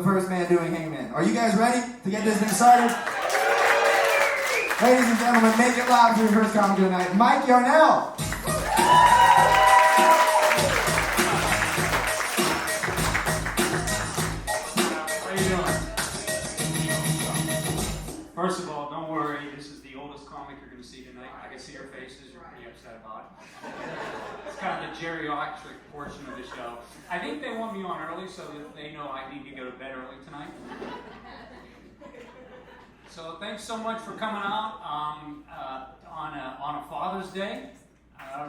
The first man doing Hangman. Are you guys ready to get this thing started? Ladies and gentlemen, make it loud for your first comic of the night, Mike Yarnell. How you doing? First of all, don't worry. This is the oldest comic you're going to see tonight. I can see your faces. You're pretty upset about it. It's kind of the geriatric portion of the show. I think they want me on early so that they know I need to go to bed early tonight. So thanks so much for coming out on a Father's Day.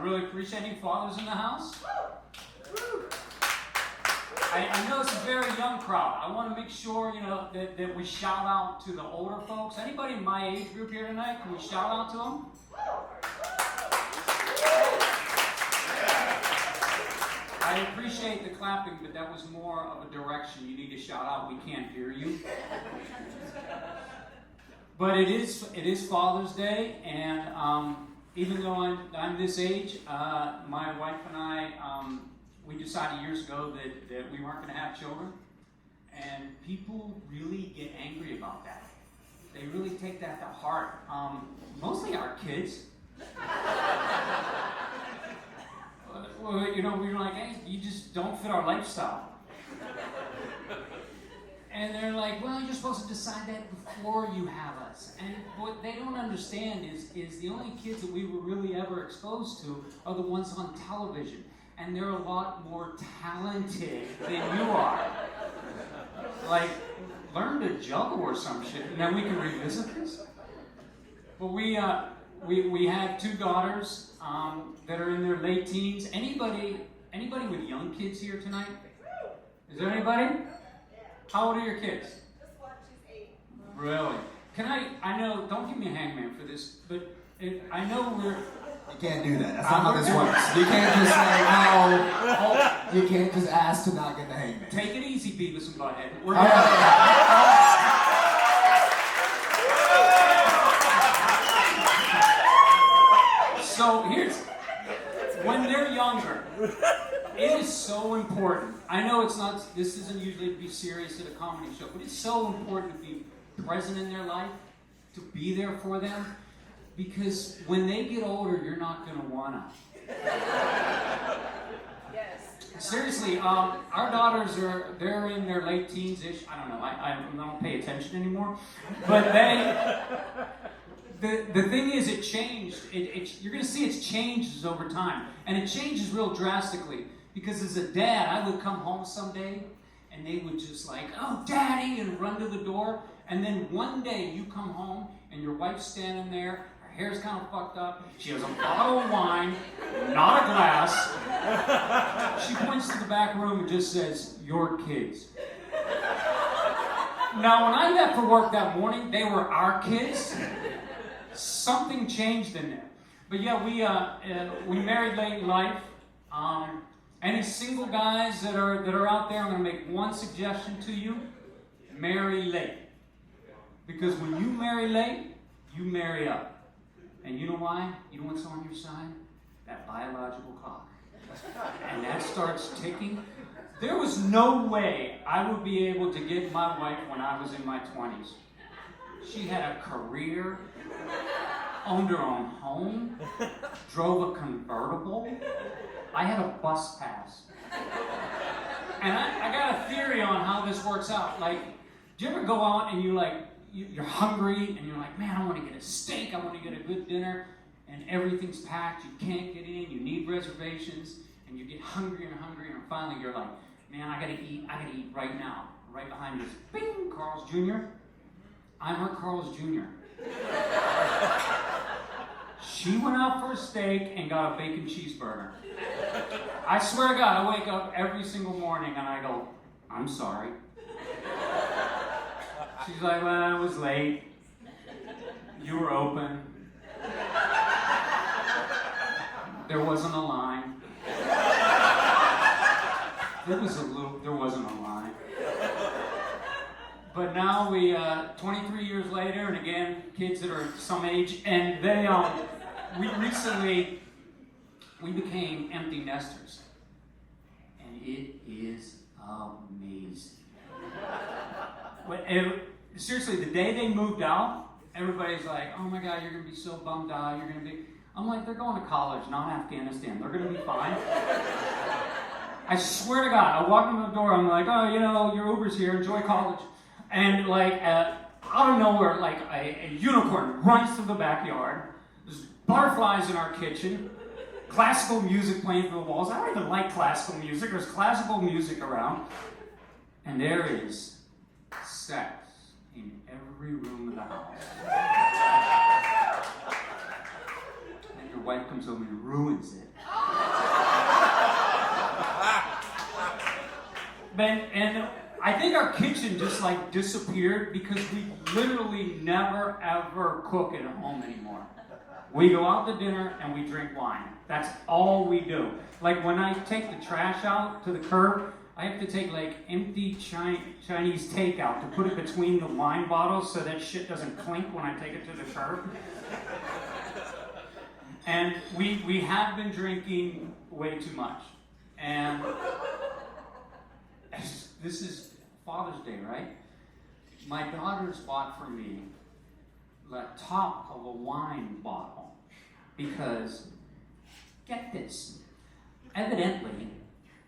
Really appreciating fathers in the house. I know it's a very young crowd. I want to make sure, that we shout out to the older folks. Anybody in my age group here tonight? Can we shout out to them? I appreciate the clapping, but that was more of a direction. You need to shout out. We can't hear you. But it is Father's Day, and even though I'm this age, my wife and I, we decided years ago that we weren't going to have children, and people really get angry about that. They really take that to heart. Mostly our kids. Well, we were like, hey, you just don't fit our lifestyle. And they're like, well, you're supposed to decide that before you have us. And what they don't understand is the only kids that we were really ever exposed to are the ones on television. And they're a lot more talented than you are. Like, learn to juggle or some shit, and then we can revisit this. But we had two daughters that are in their late teens. Anybody with young kids here tonight? Is there anybody? How old are your kids? Just one, she's 8. Really? I know, don't give me a hangman for this, but I know we're... You can't do that. That's not how this works. You can't just say, no. You can't just ask to not get the hangman. Take it easy, Beavis and Butthead. We're So when they're younger, it is so important. I know this isn't usually to be serious at a comedy show, but it's so important to be present in their life, to be there for them, because when they get older, you're not going to want to. Yes. Seriously, our daughters they're in their late teens-ish. I don't know, I don't pay attention anymore. But the thing is, it changed. You're going to see it changes over time. And it changes real drastically. Because as a dad, I would come home someday, and they would just like, oh, Daddy, and run to the door. And then one day you come home, and your wife's standing there, her hair's kind of fucked up, she has a bottle of wine, not a glass. She points to the back room and just says, your kids. Now, when I left for work that morning, they were our kids. Something changed in there. But yeah, we married late in life. Any single guys that are out there, I'm going to make one suggestion to you. Marry late. Because when you marry late, you marry up. And you know why? You know what's on your side? That biological clock. And that starts ticking. There was no way I would be able to get my wife when I was in my 20s. She had a career, owned her own home, drove a convertible. I had a bus pass. And I got a theory on how this works out. Like, do you ever go out and you're hungry and you're like, man, I want to get a steak, I want to get a good dinner, and everything's packed, you can't get in, you need reservations, and you get hungrier and hungrier, and finally you're like, man, I gotta eat right now. Right behind me is, bing, Carl's Jr. I'm her Carl's Jr. She went out for a steak and got a bacon cheeseburger. I swear to God, I wake up every single morning and I go, I'm sorry. She's like, well, I was late. You were open. There wasn't a line. There wasn't a line. But now 23 years later, and again, kids that are some age, and we became empty nesters. And it is amazing. seriously, the day they moved out, everybody's like, oh my God, you're going to be so bummed out. You're going to be... I'm like, they're going to college, not Afghanistan. They're going to be fine. I swear to God, I walk in the door, I'm like, oh, your Uber's here, enjoy college. And like, out of nowhere, like a unicorn runs through the backyard. There's butterflies in our kitchen. Classical music playing through the walls. I don't even like classical music. There's classical music around. And there is sex in every room of the house. And your wife comes home and ruins it. And I think our kitchen just like disappeared because we literally never ever cook at home anymore. We go out to dinner and we drink wine. That's all we do. Like when I take the trash out to the curb, I have to take like empty Chinese takeout to put it between the wine bottles so that shit doesn't clink when I take it to the curb. And we have been drinking way too much. And this is Father's Day, right? My daughter's bought for me the top of a wine bottle because, get this, evidently,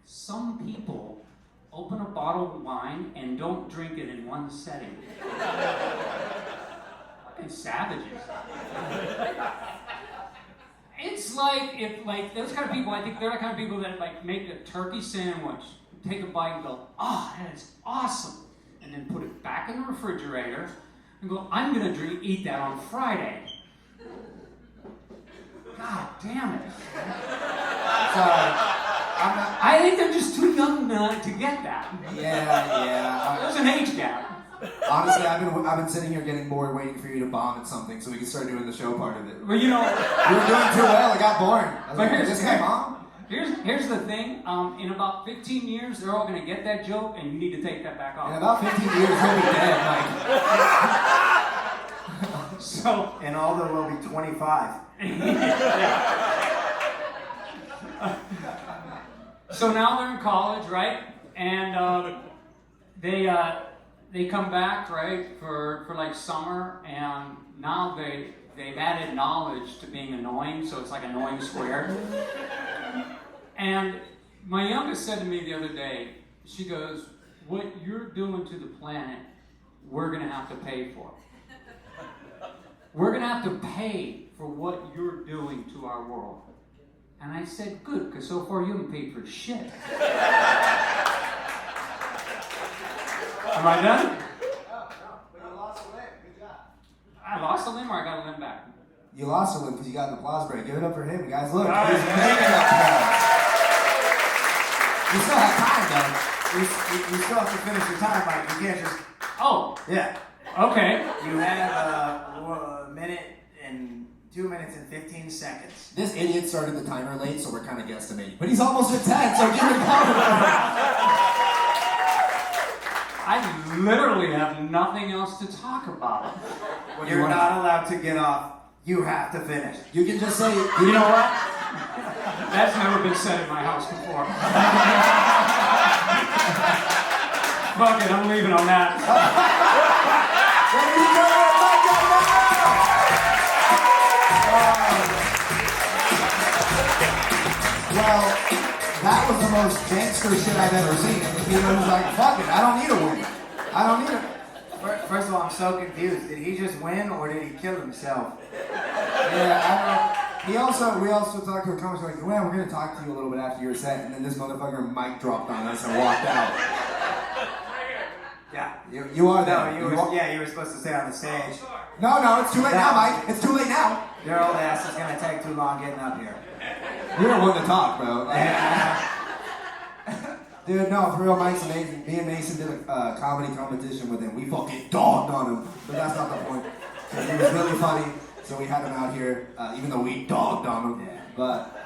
some people open a bottle of wine and don't drink it in one setting. Fucking savages. It's like, if like those kind of people, I think they're the kind of people that like make a turkey sandwich, take a bite and go, oh, that is awesome. And then put it back in the refrigerator and go, I'm going to eat that on Friday. God damn it. I think they're just too young to get that. Yeah. There's an age gap. Honestly, I've been sitting here getting bored waiting for you to bomb at something so we can start doing the show part of it. Well, you were doing too well. I got bored. I was but like, this guy bomb? Here's the thing. In about 15 years, they're all going to get that joke, and you need to take that back off. In about 15 years, he'll be dead, Mike. So, and Aldo will be 25. So now they're in college, right? And they come back, right, for like summer, and now they've added knowledge to being annoying, so it's like annoying squared. And my youngest said to me the other day, she goes, what you're doing to the planet, we're going to have to pay for. We're going to have to pay for what you're doing to our world. And I said, good, because so far you haven't paid for shit. Am I done? No, but you lost a limb. Good job. I lost a limb or I got a limb back? You lost a limb because you got an applause break. Give it up for him, guys. Look, he's making up time. You still have time, though. You still have to finish your time, Mike. You can't just... Oh. Yeah. Okay. You have a minute and 2 minutes and 15 seconds. This idiot started the timer late, so we're kind of guesstimating. But he's almost at 10, so give it power. I literally have nothing else to talk about. When you're not allowed to get off, you have to finish. You can just say, You know what? That's never been said in my house before. Fuck it, I'm leaving on that. Well, that was the most gangster shit I've ever seen. He was like, fuck it, I don't need a win. I don't need it. First of all, I'm so confused. Did he just win or did he kill himself? Yeah, I don't know. We also talked to a comic like, well, we're going to talk to you a little bit after your set, and then this motherfucker mic dropped on us and walked out. Yeah. You are there. No, you were supposed to stay on the stage. No, it's too late now, Mike. It's too late now. Your old ass is going to take too long getting up here. You're the one to talk, bro. Dude, no, for real, Mike's amazing. Me and Mason did a comedy competition with him. We fucking dogged on him, but that's not the point. He was really funny, so we had him out here, even though we dogged on him. Yeah. But